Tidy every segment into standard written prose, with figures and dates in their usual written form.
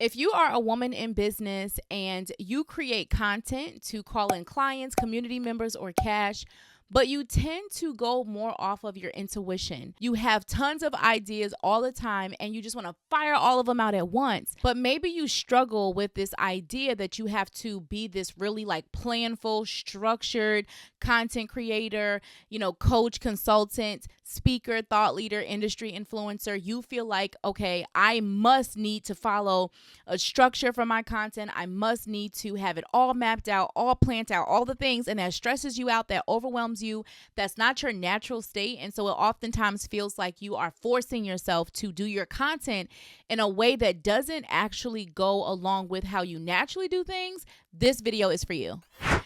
If you are a woman in business and you create content to call in clients, community members, or cash, but you tend to go more off of your intuition. You have tons of ideas all the time and you just want to fire all of them out at once. But maybe you struggle with this idea that you have to be this really like planful, structured content creator, coach, consultant, speaker, thought leader, industry influencer. You feel like, okay, I must need to follow a structure for my content. I must need to have it all mapped out, all planned out, all the things. And that stresses you out, that overwhelms you. That's not your natural state. And so it oftentimes feels like you are forcing yourself to do your content in a way that doesn't actually go along with how you naturally do things. This video is for you.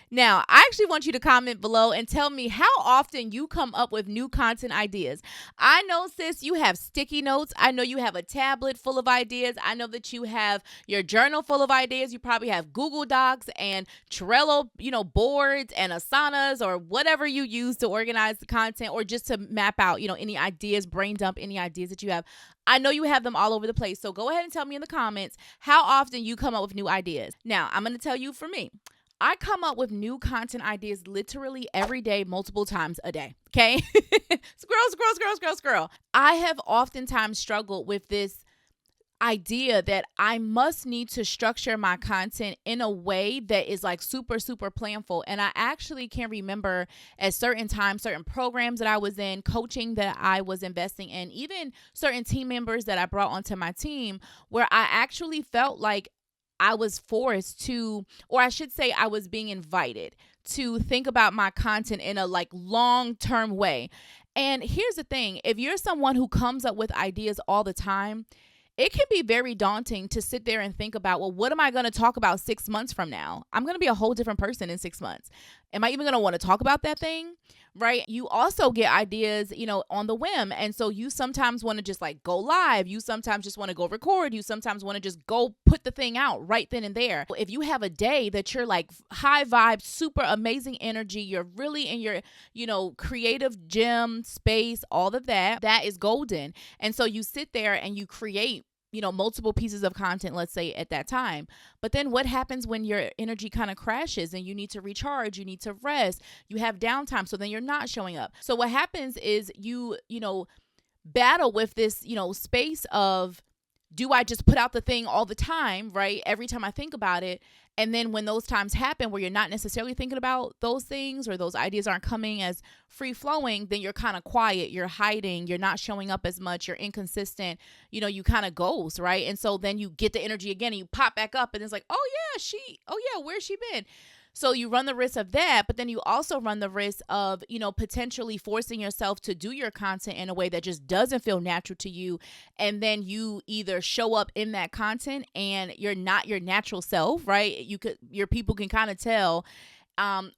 Now, I actually want you to comment below and tell me how often you come up with new content ideas. I know, sis, you have sticky notes. I know you have a tablet full of ideas. I know that you have your journal full of ideas. You probably have Google Docs and Trello, boards and Asanas or whatever you use to organize the content or just to map out, any ideas, brain dump any ideas that you have. I know you have them all over the place. So go ahead and tell me in the comments how often you come up with new ideas. Now, I'm going to tell you for me. I come up with new content ideas literally every day, multiple times a day. Okay. Squirrel. I have oftentimes struggled with this idea that I must need to structure my content in a way that is like super, super planful. And I actually can remember at certain times, certain programs that I was in, coaching that I was investing in, even certain team members that I brought onto my team, where I actually felt like I was forced to, or I should say I was being invited to think about my content in a like long-term way. And here's the thing, if you're someone who comes up with ideas all the time, it can be very daunting to sit there and think about, well, what am I going to talk about 6 months from now? I'm going to be a whole different person in 6 months. Am I even going to want to talk about that thing? Right? You also get ideas, on the whim. And so you sometimes want to just like go live. You sometimes just want to go record. You sometimes want to just go put the thing out right then and there. If you have a day that you're like high vibe, super amazing energy, you're really in your, creative gym space, all of that, that is golden. And so you sit there and you create multiple pieces of content, let's say at that time. But then what happens when your energy kind of crashes and you need to recharge, you need to rest, you have downtime, so then you're not showing up. So what happens is you battle with this, space of, do I just put out the thing all the time, right? Every time I think about it. And then when those times happen where you're not necessarily thinking about those things or those ideas aren't coming as free flowing, then you're kind of quiet, you're hiding, you're not showing up as much, you're inconsistent, you kind of ghost, right? And so then you get the energy again and you pop back up and it's like, where's she been? So you run the risk of that, but then you also run the risk of, potentially forcing yourself to do your content in a way that just doesn't feel natural to you. And then you either show up in that content and you're not your natural self, right? Your people can kind of tell,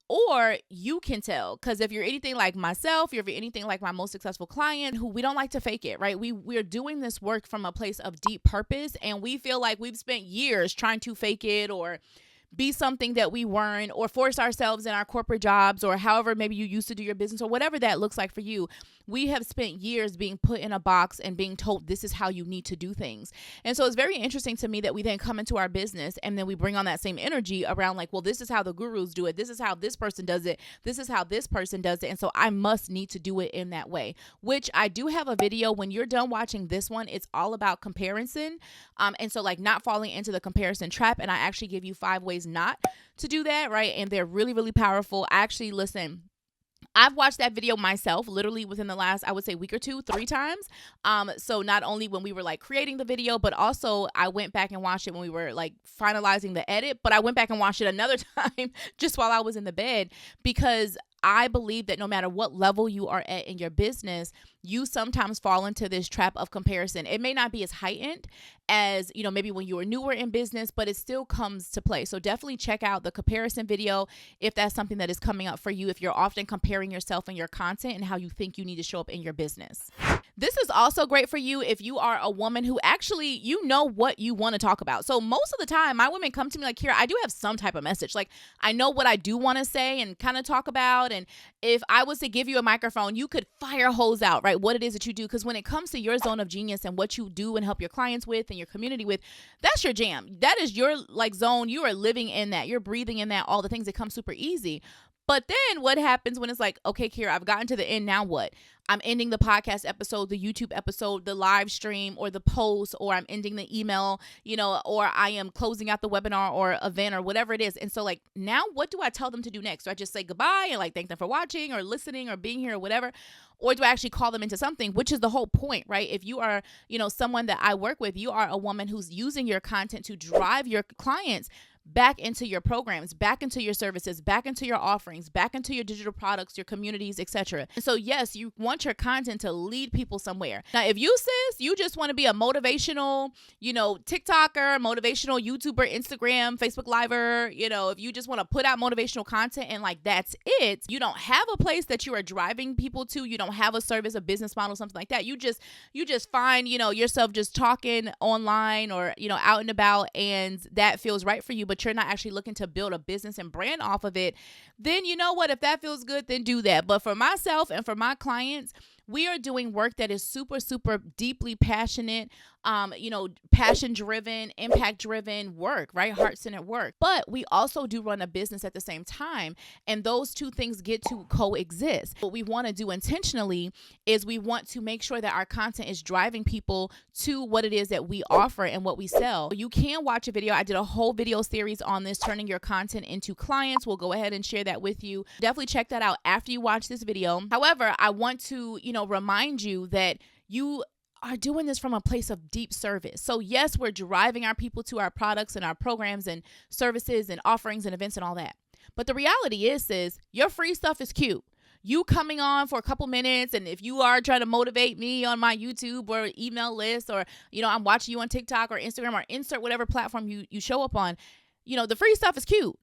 or you can tell, because if you're anything like myself, if you're anything like my most successful client, who we don't like to fake it, right? We're doing this work from a place of deep purpose, and we feel like we've spent years trying to fake it or be something that we weren't, or force ourselves in our corporate jobs, or however maybe you used to do your business, or whatever that looks like for you. We have spent years being put in a box and being told this is how you need to do things. And so it's very interesting to me that we then come into our business and then we bring on that same energy around like, well, this is how the gurus do it. This is how this person does it. This is how this person does it. And so I must need to do it in that way, which I do have a video. When you're done watching this one, it's all about comparison. And so like not falling into the comparison trap. And I actually give you 5 ways not to do that, right? And they're really, really powerful. I've watched that video myself literally within the last, I would say, week or 2, 3 times. So not only when we were like creating the video, but also I went back and watched it when we were like finalizing the edit, but I went back and watched it another time just while I was in the bed, because I believe that no matter what level you are at in your business, you sometimes fall into this trap of comparison. It may not be as heightened as, maybe when you were newer in business, but it still comes to play. So definitely check out the comparison video if that's something that is coming up for you, if you're often comparing yourself and your content and how you think you need to show up in your business. This is also great for you if you are a woman who actually, you know what you want to talk about. So most of the time, my women come to me like, Kira, I do have some type of message. Like, I know what I do want to say and kind of talk about. And if I was to give you a microphone, you could fire hose out, right? What it is that you do. Because when it comes to your zone of genius and what you do and help your clients with and your community with, that's your jam. That is your like zone. You are living in that. You're breathing in that. All the things that come super easy. But then what happens when it's like, okay, Kira, I've gotten to the end. Now what? I'm ending the podcast episode, the YouTube episode, the live stream, or the post, or I'm ending the email, or I am closing out the webinar or event or whatever it is. And so like, now what do I tell them to do next? Do I just say goodbye and like thank them for watching or listening or being here or whatever? Or do I actually call them into something, which is the whole point, right? If you are, someone that I work with, you are a woman who's using your content to drive your clients back into your programs, back into your services, back into your offerings, back into your digital products, your communities, etc. And so yes, you want your content to lead people somewhere. Now, if you, sis, you just want to be a motivational, TikToker, motivational YouTuber, Instagram, Facebook Liver, if you just want to put out motivational content and like that's it, you don't have a place that you are driving people to, you don't have a service, a business model, something like that. You just find, yourself just talking online or, out and about, and that feels right for you, but you're not actually looking to build a business and brand off of it, then you know what? If that feels good, then do that. But for myself and for my clients, we are doing work that is super, super deeply passionate, passion-driven, impact-driven work, right? Heart-centered work. But we also do run a business at the same time, and those two things get to coexist. What we want to do intentionally is we want to make sure that our content is driving people to what it is that we offer and what we sell. You can watch a video. I did a whole video series on this, turning your content into clients. We'll go ahead and share that with you. Definitely check that out after you watch this video. However, I want to, remind you that you are doing this from a place of deep service. So yes, we're driving our people to our products and our programs and services and offerings and events and all that. But the reality is your free stuff is cute. You coming on for a couple minutes, and if you are trying to motivate me on my YouTube or email list, or, I'm watching you on TikTok or Instagram or insert whatever platform you show up on, the free stuff is cute.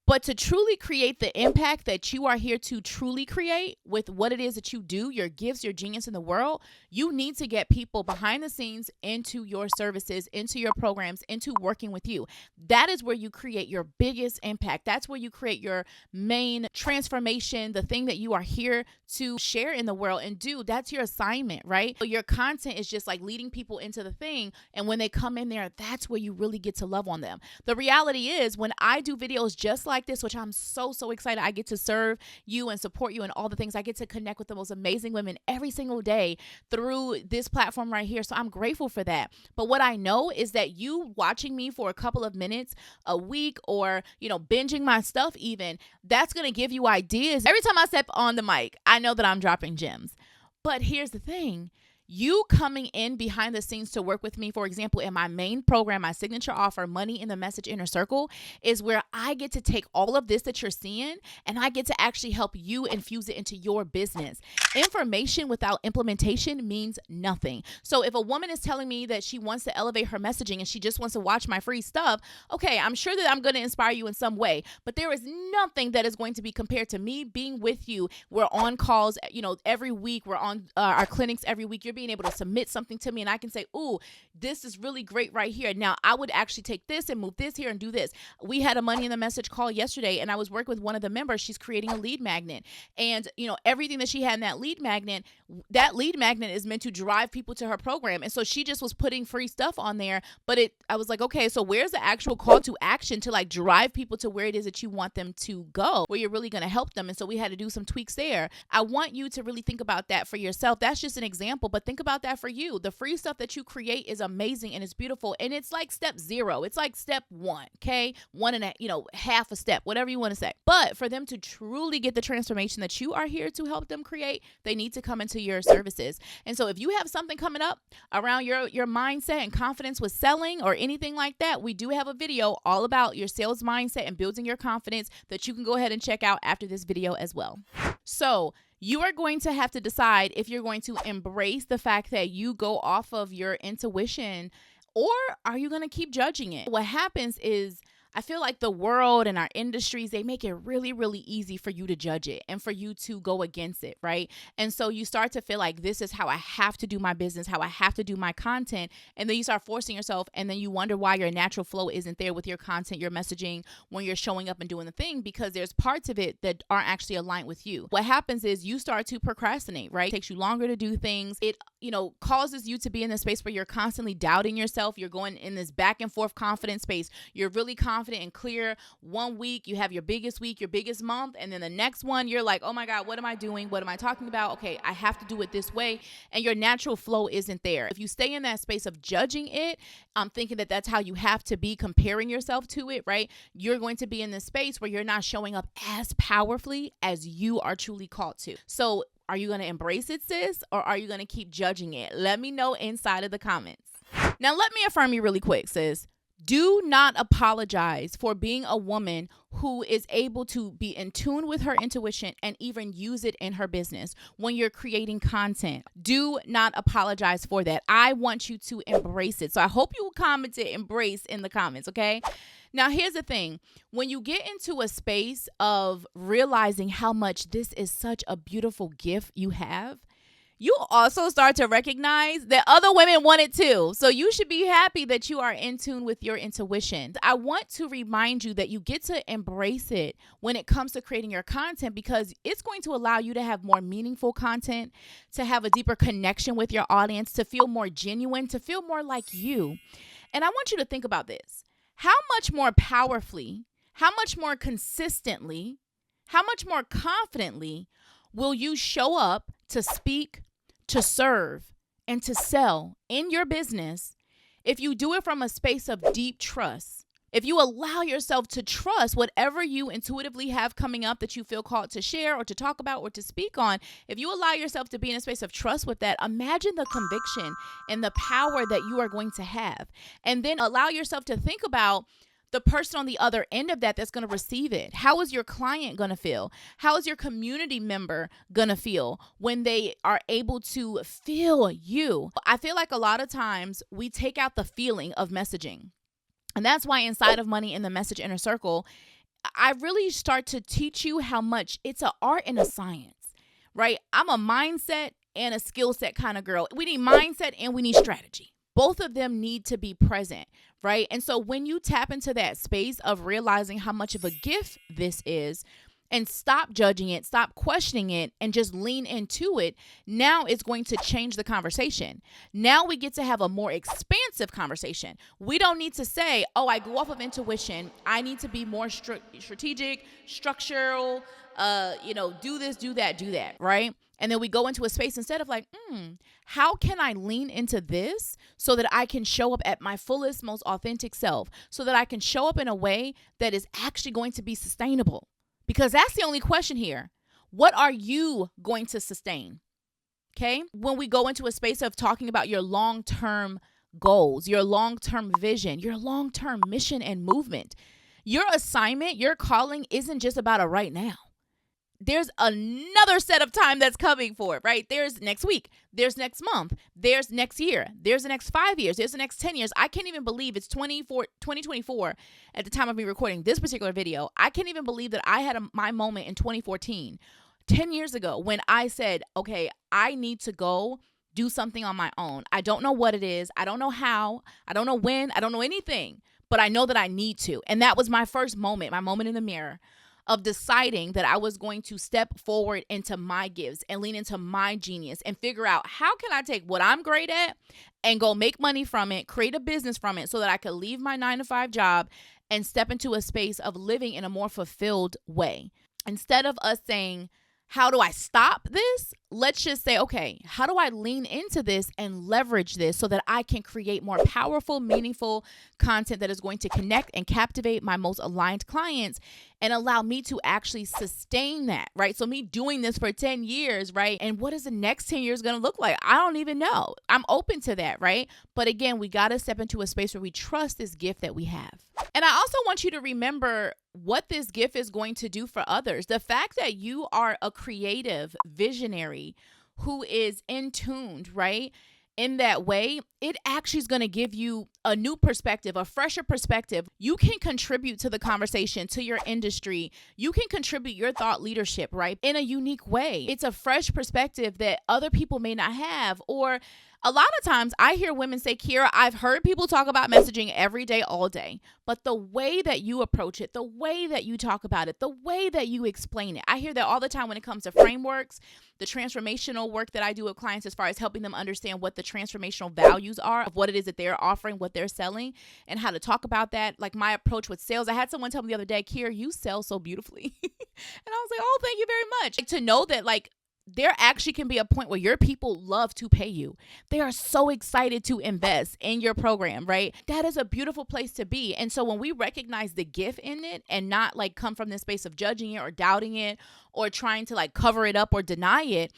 But to truly create the impact that you are here to truly create with what it is that you do, your gifts, your genius in the world, you need to get people behind the scenes into your services, into your programs, into working with you. That is where you create your biggest impact. That's where you create your main transformation, the thing that you are here to share in the world and do. That's your assignment, right? So your content is just like leading people into the thing. And when they come in there, that's where you really get to love on them. The reality is when I do videos just like this, which I'm so excited, I get to serve you and support you and all the things. I get to connect with the most amazing women every single day through this platform right here. So I'm grateful for that. But what I know is that you watching me for a couple of minutes a week, or, binging my stuff even, that's going to give you ideas. Every time I step on the mic, I know that I'm dropping gems. But here's the thing. You coming in behind the scenes to work with me, for example, in my main program, my signature offer, Money in the Message Inner Circle, is where I get to take all of this that you're seeing and I get to actually help you infuse it into your business. Information without implementation means nothing. So if a woman is telling me that she wants to elevate her messaging and she just wants to watch my free stuff, okay, I'm sure that I'm going to inspire you in some way, but there is nothing that is going to be compared to me being with you. We're on calls, every week. We're on our clinics every week. You're being able to submit something to me and I can say, ooh, this is really great right here. Now I would actually take this and move this here and do this. We had a Money in the Message call yesterday and I was working with one of the members. She's creating a lead magnet, and everything that she had in that lead magnet is meant to drive people to her program. And so she just was putting free stuff on there, but I was like, okay, so where's the actual call to action to like drive people to where it is that you want them to go, where you're really going to help them? And so we had to do some tweaks there. I want you to really think about that for yourself. That's just an example, but think about that for you. The free stuff that you create is amazing and it's beautiful. And it's like step 0. It's like step 1. Okay. One and half a step, whatever you want to say. But for them to truly get the transformation that you are here to help them create, they need to come into your services. And so if you have something coming up around your mindset and confidence with selling or anything like that, we do have a video all about your sales mindset and building your confidence that you can go ahead and check out after this video as well. So you are going to have to decide if you're going to embrace the fact that you go off of your intuition, or are you going to keep judging it? What happens is I feel like the world and our industries, they make it really, really easy for you to judge it and for you to go against it, right? And so you start to feel like this is how I have to do my business, how I have to do my content. And then you start forcing yourself, and then you wonder why your natural flow isn't there with your content, your messaging, when you're showing up and doing the thing, because there's parts of it that aren't actually aligned with you. What happens is you start to procrastinate, right? It takes you longer to do things. It, causes you to be in this space where you're constantly doubting yourself. You're going in this back and forth confidence space. You're really confident and clear. 1 week, you have your biggest week, your biggest month. And then the next one, you're like, oh my God, what am I doing? What am I talking about? Okay, I have to do it this way. And your natural flow isn't there. If you stay in that space of judging it, I'm thinking that that's how you have to be, comparing yourself to it, right? You're going to be in this space where you're not showing up as powerfully as you are truly called to. So are you going to embrace it, sis? Or are you going to keep judging it? Let me know inside of the comments. Now, let me affirm you really quick, sis. Do not apologize for being a woman who is able to be in tune with her intuition and even use it in her business when you're creating content. Do not apologize for that. I want you to embrace it. So I hope you will comment it, embrace in the comments, okay? Now, here's the thing. When you get into a space of realizing how much this is such a beautiful gift you have, you also start to recognize that other women want it too. So you should be happy that you are in tune with your intuition. I want to remind you that you get to embrace it when it comes to creating your content, because it's going to allow you to have more meaningful content, to have a deeper connection with your audience, to feel more genuine, to feel more like you. And I want you to think about this. How much more powerfully, how much more consistently, how much more confidently will you show up to speak, to serve, and to sell in your business if you do it from a space of deep trust? If you allow yourself to trust whatever you intuitively have coming up that you feel called to share or to talk about or to speak on, if you allow yourself to be in a space of trust with that, imagine the conviction and the power that you are going to have. And then allow yourself to think about the person on the other end of that that's going to receive it. How is your client going to feel? How is your community member going to feel when they are able to feel you? I feel like a lot of times we take out the feeling of messaging. And that's why inside of Money in the Message Inner Circle, I really start to teach you how much it's an art and a science, right? I'm a mindset and a skill set kind of girl. We need mindset and we need strategy. Both of them need to be present, right? And so when you tap into that space of realizing how much of a gift this is, and stop judging it, stop questioning it, and just lean into it, now it's going to change the conversation. Now we get to have a more expansive conversation. We don't need to say, oh, I go off of intuition. I need to be more strategic, structural, do this, do that, right? And then we go into a space instead of like, how can I lean into this so that I can show up at my fullest, most authentic self, so that I can show up in a way that is actually going to be sustainable? Because that's the only question here. What are you going to sustain? Okay? When we go into a space of talking about your long-term goals, your long-term vision, your long-term mission and movement, your assignment, your calling isn't just about a right now. There's another set of time that's coming for it, right? There's next week, there's next month, there's next year, there's the next 5 years, there's the next 10 years. I can't even believe it's 2024 at the time of me recording this particular video. I can't even believe that I had my moment in 2014, 10 years ago, when I said, okay, I need to go do something on my own. I don't know what it is. I don't know how. I don't know when. I don't know anything, but I know that I need to. And that was my first moment, my moment in the mirror, of deciding that I was going to step forward into my gifts and lean into my genius and figure out how can I take what I'm great at and go make money from it, create a business from it so that I could leave my 9-to-5 job and step into a space of living in a more fulfilled way. Instead of us saying, how do I stop this? Let's just say, okay, how do I lean into this and leverage this so that I can create more powerful, meaningful content that is going to connect and captivate my most aligned clients and allow me to actually sustain that, right? So me doing this for 10 years, right? And what is the next 10 years going to look like? I don't even know. I'm open to that, right? But again, we got to step into a space where we trust this gift that we have. And I also want you to remember what this gift is going to do for others. The fact that you are a creative visionary who is in tuned, right? in that way, it actually is going to give you a new perspective, a fresher perspective. You can contribute to the conversation, to your industry. You can contribute your thought leadership, right, in a unique way. It's a fresh perspective that other people may not have. Or a lot of times I hear women say, Kira, I've heard people talk about messaging every day, all day, but the way that you approach it, the way that you talk about it, the way that you explain it, I hear that all the time when it comes to frameworks, the transformational work that I do with clients as far as helping them understand what the transformational values are of what it is that they're offering, what they're selling, and how to talk about that. Like my approach with sales, I had someone tell me the other day, Kira, you sell so beautifully. And I was like, oh, thank you very much. Like, to know that, like, there actually can be a point where your people love to pay you. They are so excited to invest in your program, right? That is a beautiful place to be. And so when we recognize the gift in it and not like come from this space of judging it or doubting it or trying to like cover it up or deny it,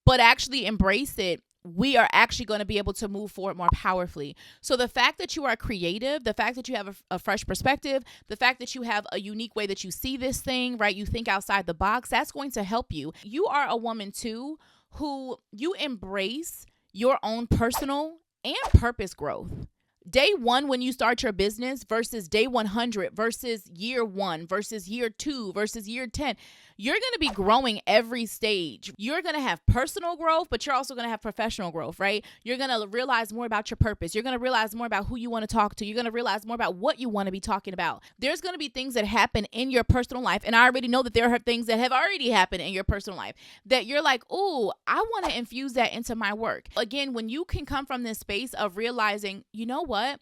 but actually embrace it, we are actually going to be able to move forward more powerfully. So the fact that you are creative, the fact that you have a fresh perspective, the fact that you have a unique way that you see this thing, right? You think outside the box, that's going to help you. You are a woman too, who you embrace your own personal and purpose growth. Day 1 when you start your business versus day 100 versus year 1 versus year 2 versus year 10. You're going to be growing every stage. You're going to have personal growth, but you're also going to have professional growth, right? You're going to realize more about your purpose. You're going to realize more about who you want to talk to. You're going to realize more about what you want to be talking about. There's going to be things that happen in your personal life. And I already know that there are things that have already happened in your personal life that you're like, ooh, I want to infuse that into my work. Again, when you can come from this space of realizing, you know what?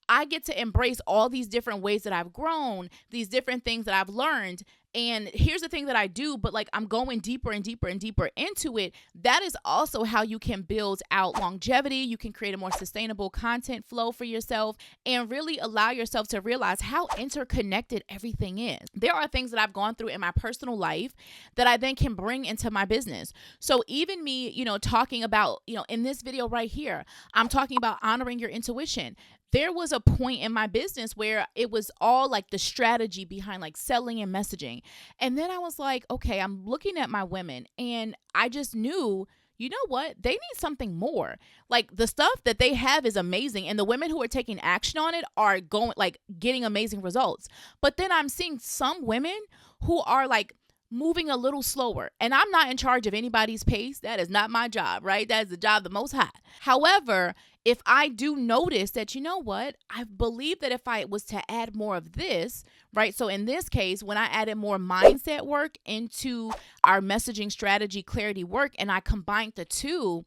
I get to embrace all these different ways that I've grown, these different things that I've learned. And here's the thing that I do, but like I'm going deeper and deeper and deeper into it. That is also how you can build out longevity. You can create a more sustainable content flow for yourself and really allow yourself to realize how interconnected everything is. There are things that I've gone through in my personal life that I then can bring into my business. So even me, talking about, in this video right here, I'm talking about honoring your intuition. There was a point in my business where it was all like the strategy behind like selling and messaging. And then I was like, okay, I'm looking at my women and I just knew, you know what? They need something more. Like the stuff that they have is amazing. And the women who are taking action on it are getting amazing results. But then I'm seeing some women who are like moving a little slower. And I'm not in charge of anybody's pace. That is not my job, right? That is the job of the Most High. However, if I do notice that, you know what, I believe that if I was to add more of this, right? So in this case, when I added more mindset work into our messaging strategy clarity work and I combined the two,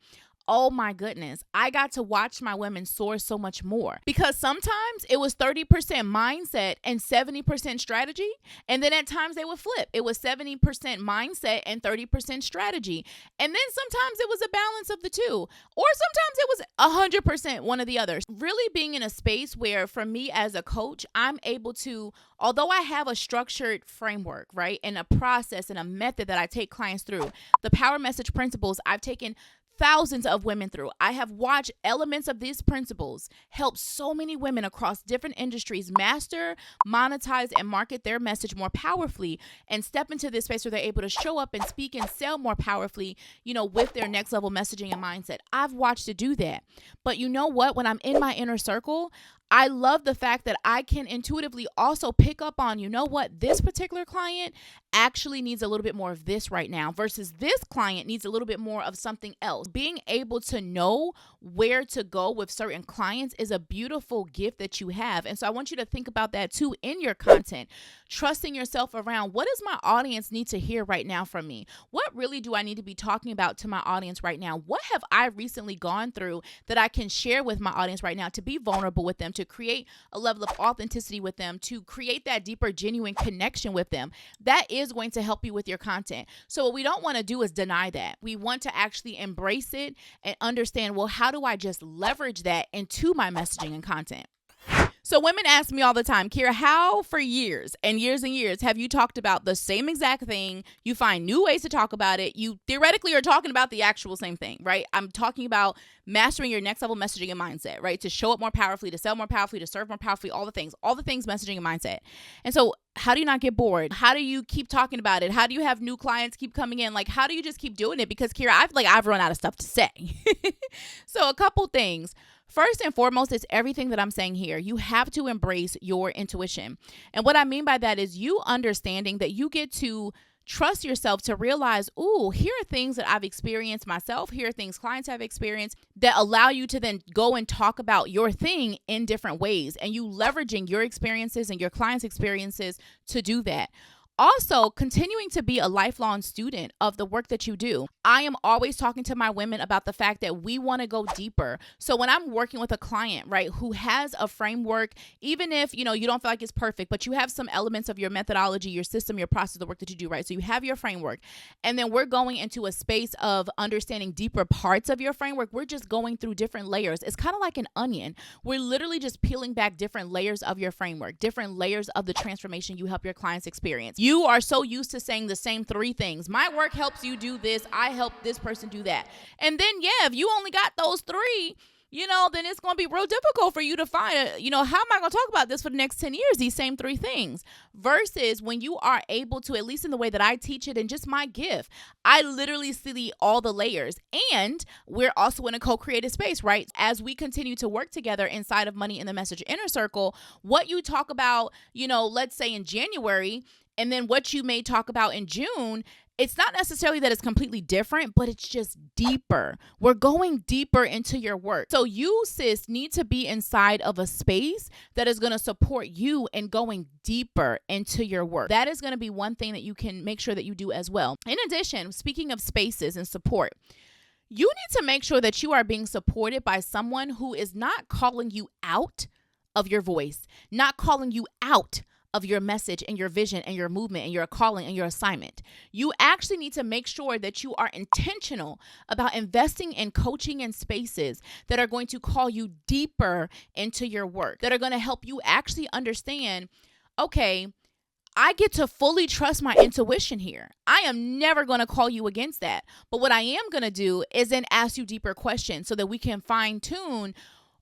oh my goodness, I got to watch my women soar so much more because sometimes it was 30% mindset and 70% strategy. And then at times they would flip. It was 70% mindset and 30% strategy. And then sometimes it was a balance of the two, or sometimes it was 100% one of the others. Really being in a space where for me as a coach, I'm able to, although I have a structured framework, right? And a process and a method that I take clients through, the power message principles, I've taken thousands of women through. I have watched elements of these principles help so many women across different industries master, monetize, and market their message more powerfully and step into this space where they're able to show up and speak and sell more powerfully, with their next level messaging and mindset. I've watched it do that. But you know what? When I'm in my inner circle, I love the fact that I can intuitively also pick up on, you know what, this particular client actually needs a little bit more of this right now versus this client needs a little bit more of something else. Being able to know where to go with certain clients is a beautiful gift that you have. And so I want you to think about that too in your content, trusting yourself around what does my audience need to hear right now from me? What really do I need to be talking about to my audience right now? What have I recently gone through that I can share with my audience right now to be vulnerable with them, to create a level of authenticity with them, to create that deeper, genuine connection with them? That is going to help you with your content. So what we don't want to do is deny that. We want to actually embrace it and understand, well, how do I just leverage that into my messaging and content? So women ask me all the time, Kira, how for years and years and years have you talked about the same exact thing? You find new ways to talk about it. You theoretically are talking about the actual same thing, right? I'm talking about mastering your next level messaging and mindset, right? To show up more powerfully, to sell more powerfully, to serve more powerfully, all the things, messaging and mindset. And so how do you not get bored? How do you keep talking about it? How do you have new clients keep coming in? Like, how do you just keep doing it? Because Kira, I've run out of stuff to say. So a couple things. First and foremost, it's everything that I'm saying here. You have to embrace your intuition. And what I mean by that is you understanding that you get to trust yourself to realize, ooh, here are things that I've experienced myself. Here are things clients have experienced that allow you to then go and talk about your thing in different ways. And you leveraging your experiences and your clients' experiences to do that. Also, continuing to be a lifelong student of the work that you do. I am always talking to my women about the fact that we want to go deeper. So when I'm working with a client, right, who has a framework, even if, you don't feel like it's perfect, but you have some elements of your methodology, your system, your process, the work that you do, right? So you have your framework. And then we're going into a space of understanding deeper parts of your framework. We're just going through different layers. It's kind of like an onion. We're literally just peeling back different layers of your framework, different layers of the transformation you help your clients experience. You are so used to saying the same 3 things. My work helps you do this. I help this person do that. And then, if you only got those 3, then it's going to be real difficult for you to find, how am I going to talk about this for the next 10 years, these same 3 things, versus when you are able to, at least in the way that I teach it and just my gift, I literally see all the layers. And we're also in a co-creative space, right? As we continue to work together inside of Money in the Message Inner Circle, what you talk about, let's say in January, and then what you may talk about in June, it's not necessarily that it's completely different, but it's just deeper. We're going deeper into your work. So you, sis, need to be inside of a space that is going to support you in going deeper into your work. That is going to be one thing that you can make sure that you do as well. In addition, speaking of spaces and support, you need to make sure that you are being supported by someone who is not calling you out of your voice, not calling you out of your message and your vision and your movement and your calling and your assignment. You actually need to make sure that you are intentional about investing in coaching and spaces that are going to call you deeper into your work, that are going to help you actually understand, okay, I get to fully trust my intuition here. I am never going to call you against that. But what I am going to do is then ask you deeper questions so that we can fine tune,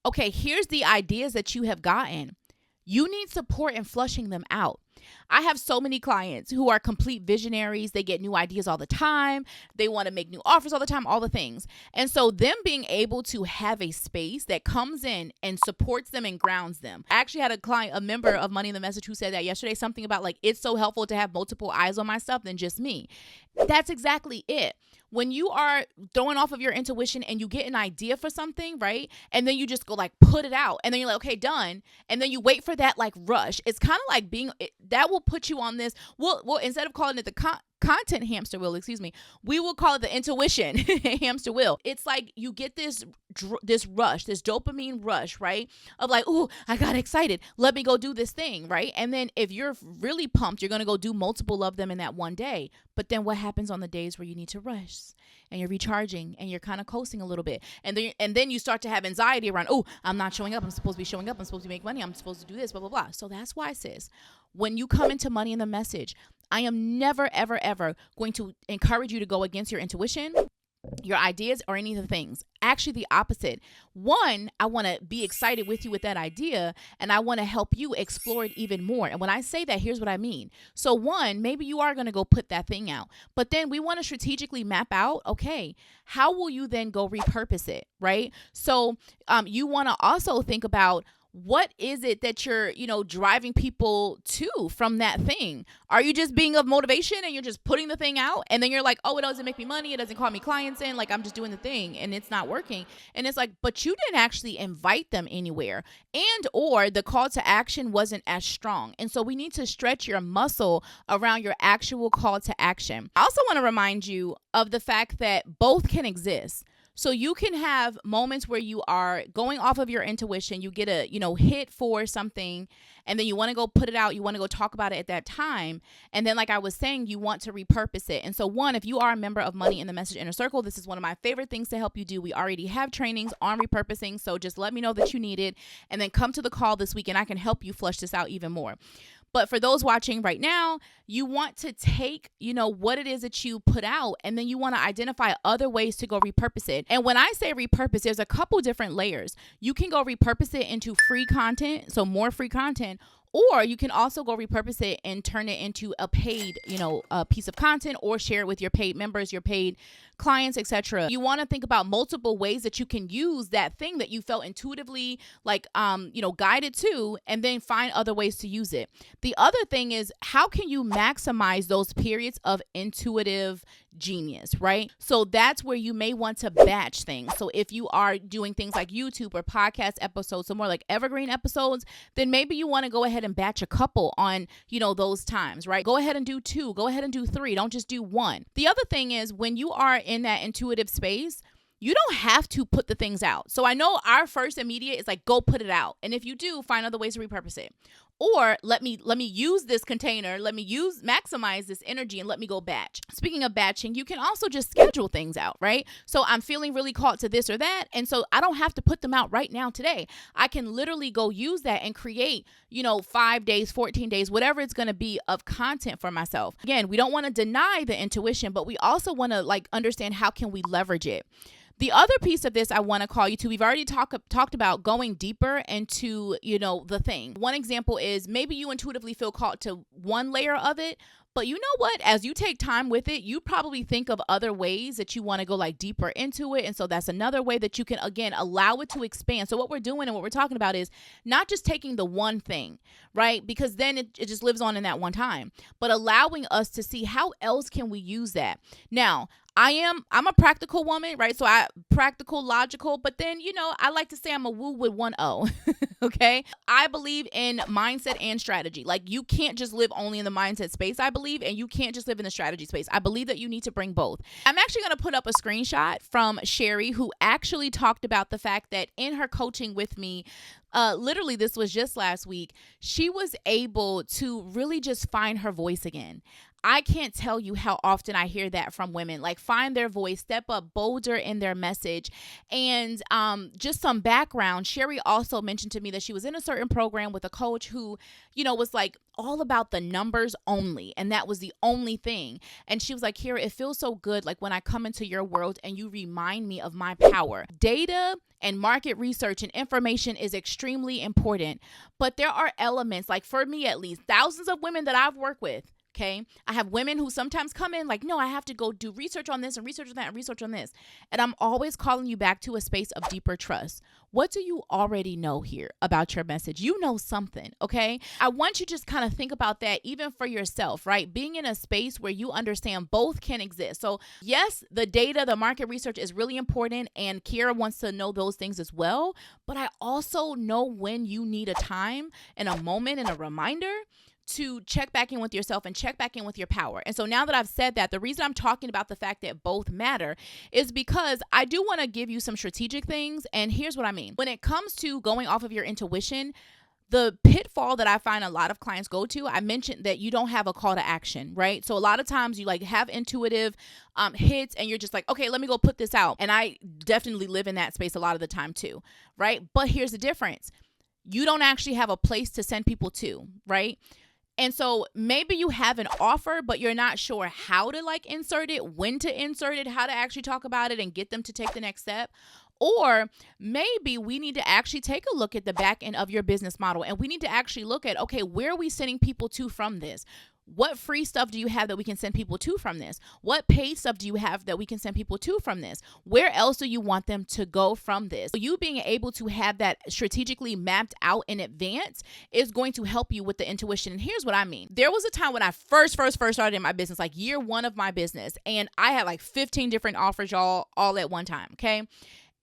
okay, here's the ideas that you have gotten. You need support in flushing them out. I have so many clients who are complete visionaries. They get new ideas all the time. They want to make new offers all the time, all the things. And so them being able to have a space that comes in and supports them and grounds them. I actually had a client, a member of Money in the Message, who said that yesterday, something about like, it's so helpful to have multiple eyes on my stuff than just me. That's exactly it. When you are throwing off of your intuition and you get an idea for something, right? And then you just go like, put it out. And then you're like, okay, done. And then you wait for that like rush. It's kind of like that will put you on this. Well, instead of calling it the content hamster wheel, we will call it the intuition hamster wheel. It's like you get this rush, this dopamine rush, right? Of like, ooh, I got excited. Let me go do this thing, right? And then if you're really pumped, you're going to go do multiple of them in that one day. But then what happens on the days where you need to rush and you're recharging and you're kind of coasting a little bit? And then you start to have anxiety around, oh, I'm not showing up. I'm supposed to be showing up. I'm supposed to make money. I'm supposed to do this, blah, blah, blah. So that's why, sis, when you come into Money in the Message, I am never, ever, ever going to encourage you to go against your intuition, your ideas, or any of the things. Actually, the opposite. One, I want to be excited with you with that idea, and I want to help you explore it even more. And when I say that, here's what I mean. So one, maybe you are going to go put that thing out, but then we want to strategically map out, okay, how will you then go repurpose it, right? So you want to also think about, what is it that you're, driving people to from that thing? Are you just being of motivation and you're just putting the thing out and then you're like, oh, it doesn't make me money. It doesn't call me clients in. Like, I'm just doing the thing and it's not working. And it's like, but you didn't actually invite them anywhere, and or the call to action wasn't as strong. And so we need to stretch your muscle around your actual call to action. I also want to remind you of the fact that both can exist. So you can have moments where you are going off of your intuition, you get a, hit for something, and then you want to go put it out, you want to go talk about it at that time. And then, like I was saying, you want to repurpose it. And so one, if you are a member of Money in the Message Inner Circle, this is one of my favorite things to help you do. We already have trainings on repurposing. So just let me know that you need it, and then come to the call this week and I can help you flush this out even more. But for those watching right now, you want to take, what it is that you put out, and then you want to identify other ways to go repurpose it. And when I say repurpose, there's a couple different layers. You can go repurpose it into free content, so more free content, or you can also go repurpose it and turn it into a paid, a piece of content, or share it with your paid members, your paid clients, etc. You want to think about multiple ways that you can use that thing that you felt intuitively guided to, and then find other ways to use it. The other thing is, how can you maximize those periods of intuitive genius, right? So that's where you may want to batch things. So if you are doing things like YouTube or podcast episodes, so more like evergreen episodes, then maybe you want to go ahead and batch a couple on, those times, right? Go ahead and do 2, go ahead and do 3. Don't just do 1. The other thing is, when you are in that intuitive space, you don't have to put the things out. So I know our first immediate is like, go put it out. And if you do, find other ways to repurpose it. Or let me use this container, maximize this energy, and let me go batch. Speaking of batching, you can also just schedule things out, right? So I'm feeling really called to this or that, and so I don't have to put them out right now today. I can literally go use that and create, 5 days, 14 days, whatever it's going to be of content for myself. Again, we don't want to deny the intuition, but we also want to understand how can we leverage it. The other piece of this I want to call you to, we've already talked about going deeper into, the thing. One example is, maybe you intuitively feel called to one layer of it, but you know what? As you take time with it, you probably think of other ways that you want to go deeper into it. And so that's another way that you can, again, allow it to expand. So what we're doing and what we're talking about is not just taking the one thing, right? Because then it just lives on in that one time, but allowing us to see how else can we use that. Now, I'm a practical woman, right? So practical, logical, but then, I like to say I'm a woo with one O. Okay. I believe in mindset and strategy. You can't just live only in the mindset space, I believe, and you can't just live in the strategy space. I believe that you need to bring both. I'm actually going to put up a screenshot from Sherry, who actually talked about the fact that in her coaching with me, literally this was just last week, she was able to really just find her voice again. I can't tell you how often I hear that from women, find their voice, step up bolder in their message. And just some background, Sherry also mentioned to me that she was in a certain program with a coach who, was all about the numbers only. And that was the only thing. And she was like, Kira, it feels so good. When I come into your world and you remind me of my power. Data and market research and information is extremely important. But there are elements, for me at least, thousands of women that I've worked with. Okay. I have women who sometimes come in no, I have to go do research on this and research on that and research on this. And I'm always calling you back to a space of deeper trust. What do you already know here about your message? You know something. Okay. I want you to just kind of think about that even for yourself, right? Being in a space where you understand both can exist. So yes, the data, the market research is really important. And Kira wants to know those things as well. But I also know when you need a time and a moment and a reminder to check back in with yourself and check back in with your power. And so now that I've said that, the reason I'm talking about the fact that both matter is because I do want to give you some strategic things. And here's what I mean. When it comes to going off of your intuition, the pitfall that I find a lot of clients go to, I mentioned that you don't have a call to action, right? So a lot of times you have intuitive hits and you're just okay, let me go put this out. And I definitely live in that space a lot of the time too, right? But here's the difference. You don't actually have a place to send people to, right? And so maybe you have an offer, but you're not sure how to insert it, when to insert it, how to actually talk about it and get them to take the next step. Or maybe we need to actually take a look at the back end of your business model, and we need to actually look at, okay, where are we sending people to from this? What free stuff do you have that we can send people to from this? What paid stuff do you have that we can send people to from this? Where else do you want them to go from this? So you being able to have that strategically mapped out in advance is going to help you with the intuition. And here's what I mean. There was a time when I first started in my business, year 1 of my business, and I had 15 different offers, y'all, all at one time. Okay.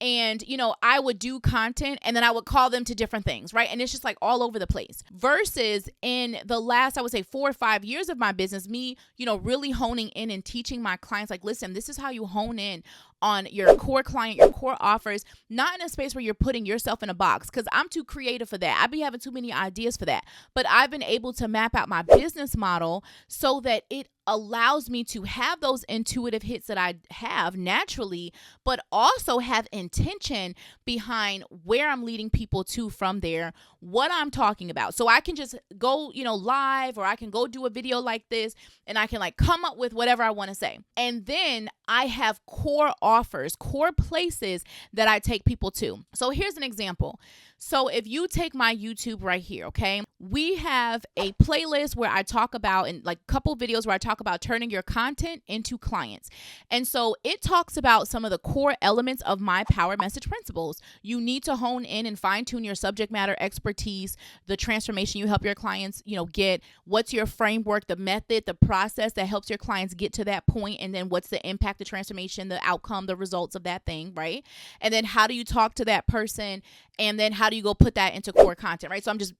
And, I would do content and then I would call them to different things, right? And it's just all over the place. Versus in the last, I would say 4 or 5 years of my business, me, really honing in and teaching my clients, listen, this is how you hone in on your core client, your core offers, not in a space where you're putting yourself in a box, because I'm too creative for that. I be having too many ideas for that. But I've been able to map out my business model so that it allows me to have those intuitive hits that I have naturally, but also have intention behind where I'm leading people to from there, what I'm talking about. So I can just go, live, or I can go do a video like this, and I can like come up with whatever I want to say. And then I have core offers, core places that I take people to. So here's an example. So if you take my YouTube right here, okay, we have a playlist where I talk about, and like a couple videos where I talk about turning your content into clients. And so it talks about some of the core elements of my power message principles. You need to hone in and fine tune your subject matter expertise, the transformation you help your clients, get, what's your framework, the method, the process that helps your clients get to that point, and then what's the impact, the transformation, the outcome, the results of that thing, right? And then how do you talk to that person, and then how do you go put that into core content, right? So I'm just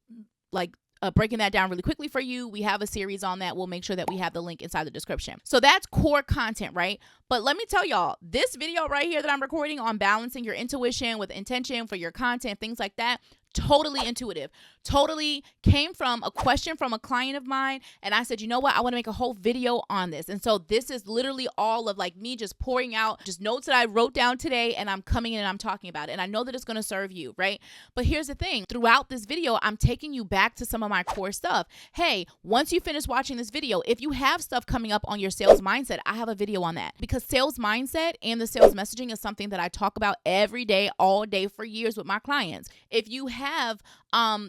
like breaking that down really quickly for you. We have a series on that. We'll make sure that we have the link inside the description. So that's core content, right? But let me tell y'all, this video right here that I'm recording on balancing your intuition with intention for your content, things like that, totally intuitive, totally came from a question from a client of mine. And I said, you know what? I want to make a whole video on this. And so this is literally all of like me just pouring out just notes that I wrote down today, and I'm coming in and I'm talking about it. And I know that it's going to serve you, right? But here's the thing. Throughout this video, I'm taking you back to some of my core stuff. Hey, once you finish watching this video, if you have stuff coming up on your sales mindset, I have a video on that, because sales mindset and the sales messaging is something that I talk about every day, all day for years with my clients. If you have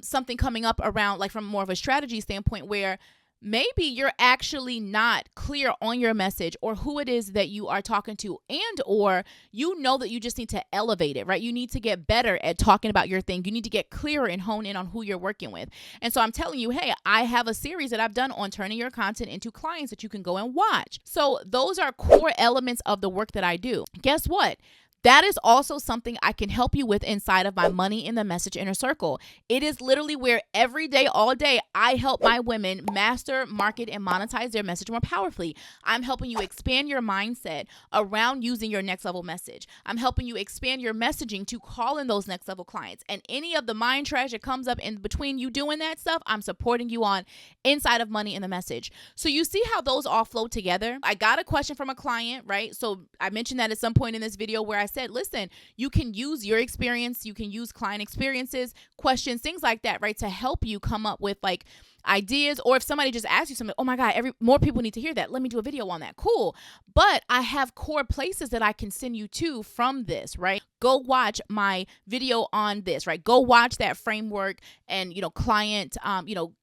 something coming up around, like from more of a strategy standpoint, where maybe you're actually not clear on your message or who it is that you are talking to, and or that you just need to elevate it, right? You need to get better at talking about your thing. You need to get clearer and hone in on who you're working with. And so I'm telling you, hey, I have a series that I've done on turning your content into clients that you can go and watch. So those are core elements of the work that I do. Guess what? That is also something I can help you with inside of my Money in the Message Inner Circle. It is literally where every day, all day, I help my women master, market, and monetize their message more powerfully. I'm helping you expand your mindset around using your next level message. I'm helping you expand your messaging to call in those next level clients. And any of the mind trash that comes up in between you doing that stuff, I'm supporting you on inside of Money in the Message. So you see how those all flow together? I got a question from a client, right? So I mentioned that at some point in this video where I said, listen, you can use your experience, you can use client experiences, questions, things like that, right, to help you come up with like ideas. Or if somebody just asks you something, oh my God, more people need to hear that. Let me do a video on that. Cool. But I have core places that I can send you to from this, right? Go watch my video on this, right? Go watch that framework and, client,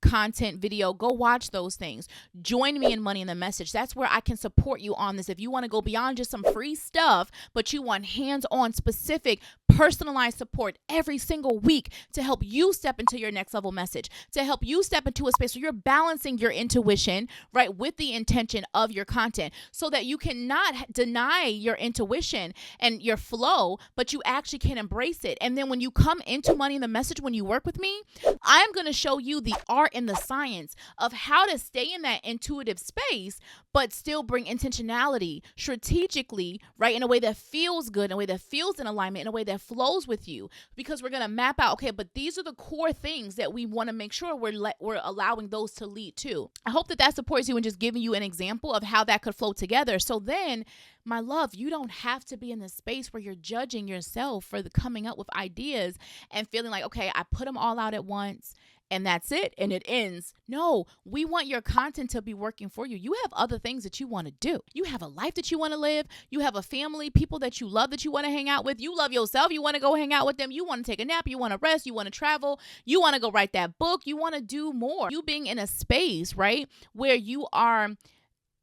content video. Go watch those things. Join me in Money in the Message. That's where I can support you on this. If you want to go beyond just some free stuff, but you want hands-on, specific, personalized support every single week to help you step into your next level message, to help you step into a space where you're balancing your intuition, right, with the intention of your content, so that you cannot deny your intuition and your flow, but you actually can embrace it. And then when you come into Money in the Message, when you work with me, I'm going to show you the art and the science of how to stay in that intuitive space, but still bring intentionality strategically, right, in a way that feels good, in a way that feels in alignment, in a way that flows with you, because we're going to map out, okay, but these are the core things that we want to make sure we're allowing those to lead to. I hope that supports you and just giving you an example of how that could flow together. So then, my love, you don't have to be in this space where you're judging yourself for coming up with ideas and feeling like, okay, I put them all out at once and that's it and it ends. No, we want your content to be working for you. You have other things that you want to do. You have a life that you want to live. You have a family, people that you love that you want to hang out with. You love yourself. You want to go hang out with them. You want to take a nap. You want to rest. You want to travel. You want to go write that book. You want to do more. You being in a space, right, where you are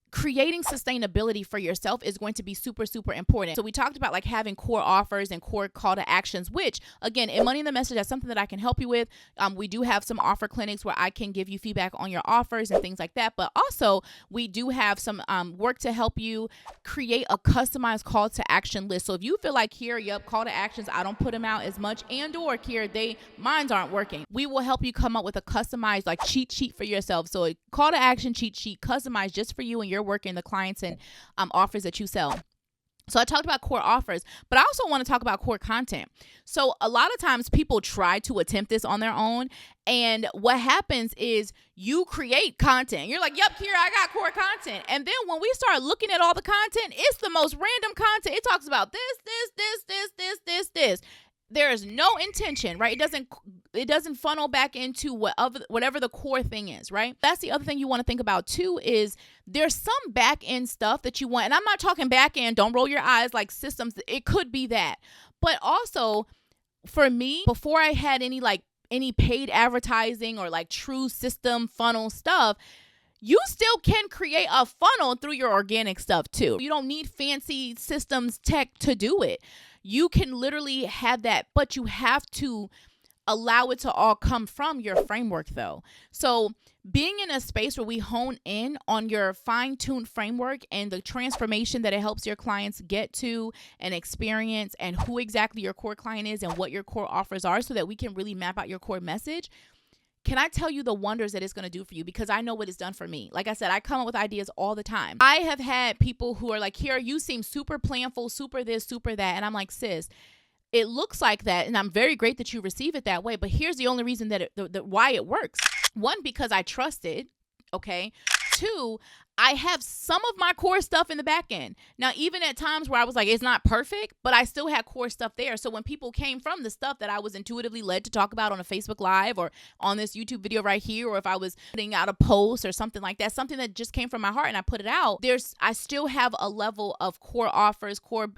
creating sustainability for yourself is going to be super, super important. So we talked about like having core offers and core call to actions, which again, in Money in the Message, that's something that I can help you with. We do have some offer clinics where I can give you feedback on your offers and things like that. But also we do have some work to help you create a customized call to action list. So if you feel like here, call to actions, I don't put them out as much, and or here, mines aren't working, we will help you come up with a customized like cheat sheet for yourself. So a call to action cheat sheet customized just for you and your work and the clients and offers that you sell. So I talked about core offers, but I also want to talk about core content. So a lot of times people try to attempt this on their own. And what happens is you create content. You're like, yep, Kira, I got core content. And then when we start looking at all the content, it's the most random content. It talks about this. There is no intention, right? It doesn't funnel back into whatever the core thing is, right? That's the other thing you want to think about too, is there's some back end stuff that you want. And I'm not talking back end, don't roll your eyes, like systems. It could be that. But also for me, before I had any paid advertising or like true system funnel stuff, you still can create a funnel through your organic stuff too. You don't need fancy systems tech to do it. You can literally have that, but you have to allow it to all come from your framework though. So being in a space where we hone in on your fine-tuned framework and the transformation that it helps your clients get to and experience, and who exactly your core client is and what your core offers are, so that we can really map out your core message. Can I tell you the wonders that it's going to do for you? Because I know what it's done for me. Like I said, I come up with ideas all the time. I have had people who are like, here, you seem super planful, super this, super that. And I'm like, sis, it looks like that. And I'm very great that you receive it that way. But here's the only reason that why it works. One, because I trust it. Okay. Two, I have some of my core stuff in the back end. Now, even at times where I was like, it's not perfect, but I still had core stuff there. So when people came from the stuff that I was intuitively led to talk about on a Facebook Live or on this YouTube video right here, or if I was putting out a post or something like that, something that just came from my heart and I put it out, I still have a level of core offers, core,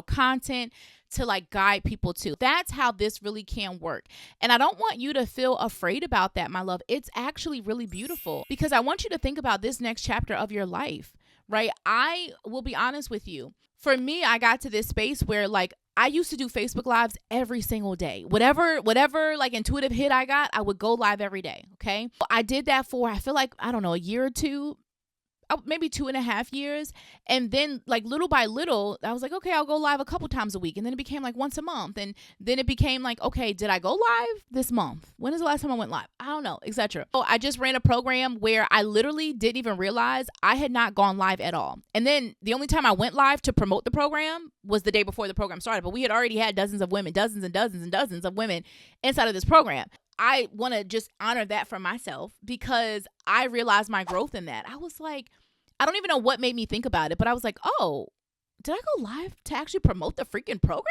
content to like guide people to. That's how this really can work. And I don't want you to feel afraid about that, my love. It's actually really beautiful, because I want you to think about this next chapter of your life, right? I will be honest with you. For me, I got to this space where like I used to do Facebook Lives every single day. Whatever like intuitive hit I got, I would go live every day. Okay. I did that for, I feel like, I don't know, a year or two, maybe 2.5 years. And then like little by little, I was like, okay, I'll go live a couple times a week. And then it became like once a month. And then it became like, okay, did I go live this month? When is the last time I went live? I don't know, etc. So I just ran a program where I literally didn't even realize I had not gone live at all. And then the only time I went live to promote the program was the day before the program started. But we had already had dozens of women, dozens and dozens and dozens of women inside of this program. I want to just honor that for myself, because I realized my growth in that. I was like, I don't even know what made me think about it, but I was like, oh, did I go live to actually promote the freaking program?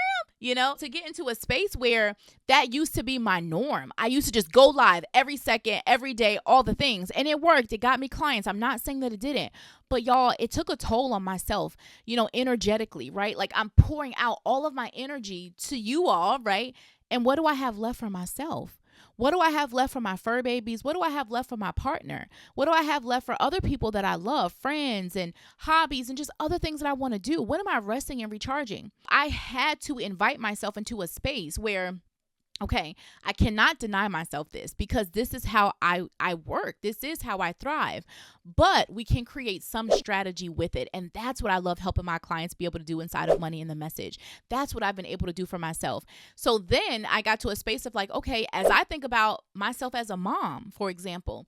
To get into a space where that used to be my norm. I used to just go live every second, every day, all the things. And it worked. It got me clients. I'm not saying that it didn't. But y'all, it took a toll on myself, energetically, right? Like I'm pouring out all of my energy to you all, right? And what do I have left for myself? What do I have left for my fur babies? What do I have left for my partner? What do I have left for other people that I love, friends and hobbies and just other things that I want to do? When am I resting and recharging? I had to invite myself into a space where, okay, I cannot deny myself this, because this is how I work. This is how I thrive. But we can create some strategy with it. And that's what I love helping my clients be able to do inside of Money in the Message. That's what I've been able to do for myself. So then I got to a space of like, okay, as I think about myself as a mom, for example,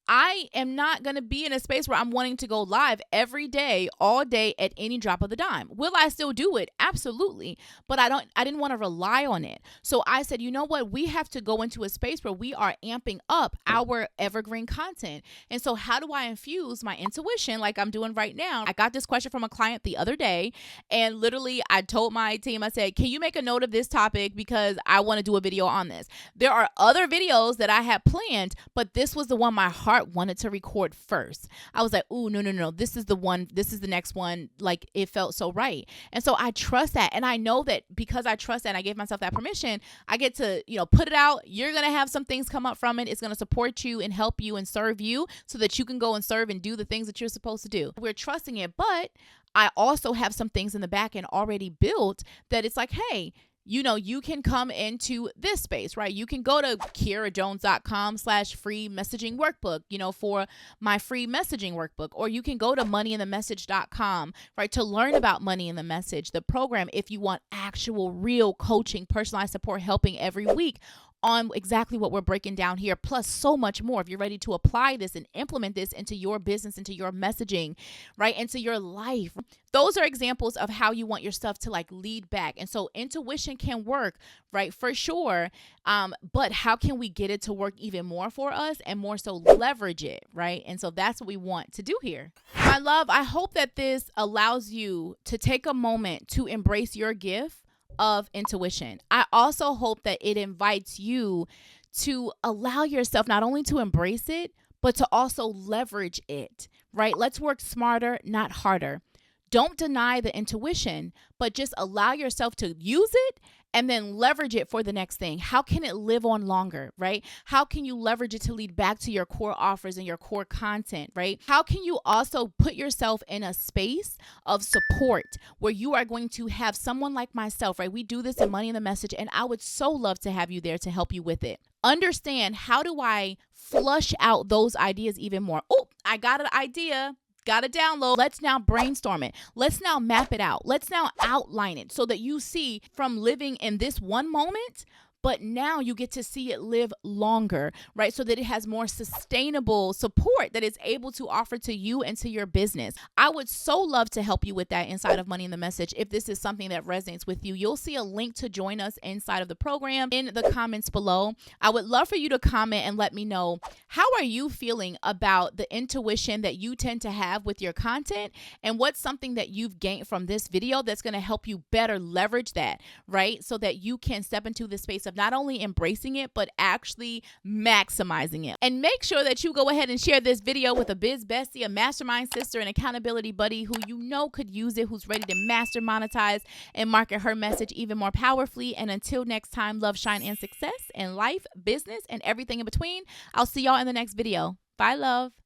I am not going to be in a space where I'm wanting to go live every day, all day, at any drop of the dime. Will I still do it? Absolutely. But I didn't want to rely on it. So I said, you know what? We have to go into a space where we are amping up our evergreen content. And so how do I infuse my intuition like I'm doing right now? I got this question from a client the other day, and literally I told my team, I said, can you make a note of this topic, because I want to do a video on this. There are other videos that I had planned, but this was the one my heart wanted to record first. I was like, ooh, no. This is the one. This is the next one. Like, it felt so right. And so I trust that. And I know that because I trust that and I gave myself that permission, I get to, put it out. You're going to have some things come up from it. It's going to support you and help you and serve you so that you can go and serve and do the things that you're supposed to do. We're trusting it. But I also have some things in the back end already built that it's like, hey, you can come into this space, right? You can go to kirajones.com/free messaging workbook, for my free messaging workbook, or you can go to moneyinthemessage.com, right? To learn about Money in the Message, the program, if you want actual real coaching, personalized support, helping every week. on exactly what we're breaking down here, plus so much more if you're ready to apply this and implement this into your business, into your messaging, right, into your life. Those are examples of how you want your stuff to like lead back. And so intuition can work, right, for sure. But how can we get it to work even more for us and more so leverage it, right? And so that's what we want to do here. My love, I hope that this allows you to take a moment to embrace your gift of intuition. I also hope that it invites you to allow yourself not only to embrace it, but to also leverage it, right? Let's work smarter, not harder. Don't deny the intuition, but just allow yourself to use it and then leverage it for the next thing. How can it live on longer, right? How can you leverage it to lead back to your core offers and your core content, right? How can you also put yourself in a space of support where you are going to have someone like myself, right? We do this in Money in the Message, and I would so love to have you there to help you with it. Understand, how do I flush out those ideas even more? Oh, I got an idea. Got a download. Let's now brainstorm it. Let's now map it out. Let's now outline it so that you see from living in this one moment, but now you get to see it live longer, right? So that it has more sustainable support that it's able to offer to you and to your business. I would so love to help you with that inside of Money in the Message. If this is something that resonates with you, you'll see a link to join us inside of the program in the comments below. I would love for you to comment and let me know, how are you feeling about the intuition that you tend to have with your content, and what's something that you've gained from this video that's going to help you better leverage that, right? So that you can step into the space of not only embracing it, but actually maximizing it. And make sure that you go ahead and share this video with a biz bestie, a mastermind sister, an accountability buddy who you know could use it, who's ready to master, monetize, and market her message even more powerfully. And until next time, love, shine, and success in life, business, and everything in between. I'll see y'all in the next video. Bye, love.